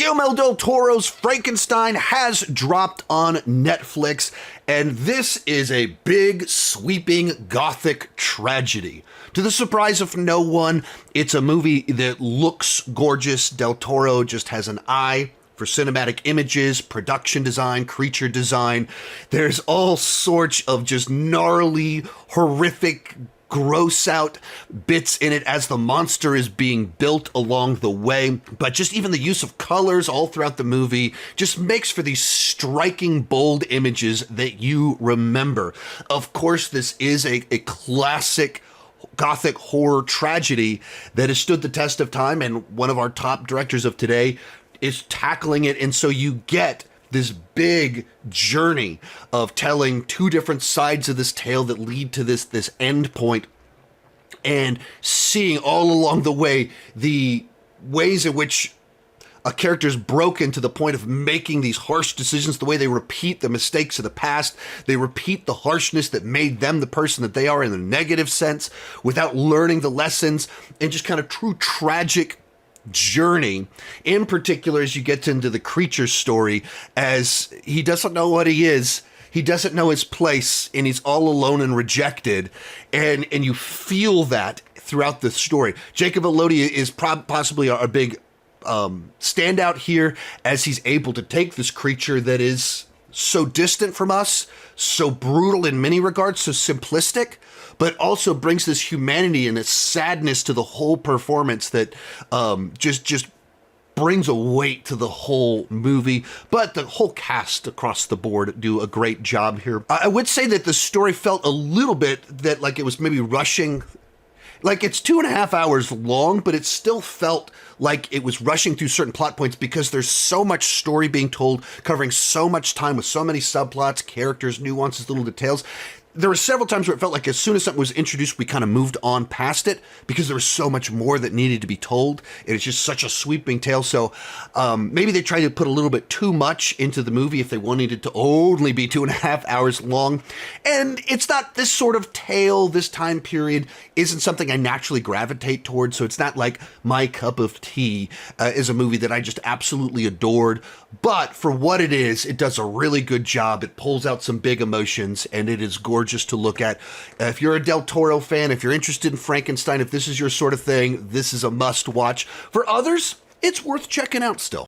Guillermo del Toro's Frankenstein has dropped on Netflix, and this is a big, sweeping gothic tragedy. To the surprise of no one, it's a movie that looks gorgeous. Del Toro just has an eye for cinematic images, production design, creature design. There's all sorts of just gnarly, horrific, gross out bits in it as the monster is being built along the way. But just even the use of colors all throughout the movie just makes for these striking, bold images that you remember. Of course, this is a classic gothic horror tragedy that has stood the test of time, and one of our top directors of today is tackling it. And so you get this big journey of telling two different sides of this tale that lead to this end point, and seeing all along the way the ways in which a character is broken to the point of making these harsh decisions, the way they repeat the mistakes of the past, they repeat the harshness that made them the person that they are in a negative sense without learning the lessons, and just kind of true tragic journey. In particular, as you get into the creature story, as he doesn't know what he is, he doesn't know his place, and he's all alone and rejected, and you feel that throughout the story. Jacob Elordi is possibly a big standout here, as he's able to take this creature that is so distant from us, so brutal in many regards, so simplistic, but also brings this humanity and this sadness to the whole performance that just brings a weight to the whole movie. But the whole cast across the board do a great job here. I would say that the story felt a little bit that like it was maybe rushing. Like, it's 2.5 hours long, but it still felt like it was rushing through certain plot points because there's so much story being told, covering so much time with so many subplots, characters, nuances, little details. There were several times where it felt like as soon as something was introduced, we kind of moved on past it because there was so much more that needed to be told. It's just such a sweeping tale. So maybe they tried to put a little bit too much into the movie if they wanted it to only be 2.5 hours long. And it's not this sort of tale, this time period isn't something I naturally gravitate towards. So it's not like my cup of tea is a movie that I just absolutely adored. But for what it is, it does a really good job. It pulls out some big emotions, and it is gorgeous to look at. If you're a Del Toro fan, if you're interested in Frankenstein, if this is your sort of thing, this is a must watch. For others, it's worth checking out still.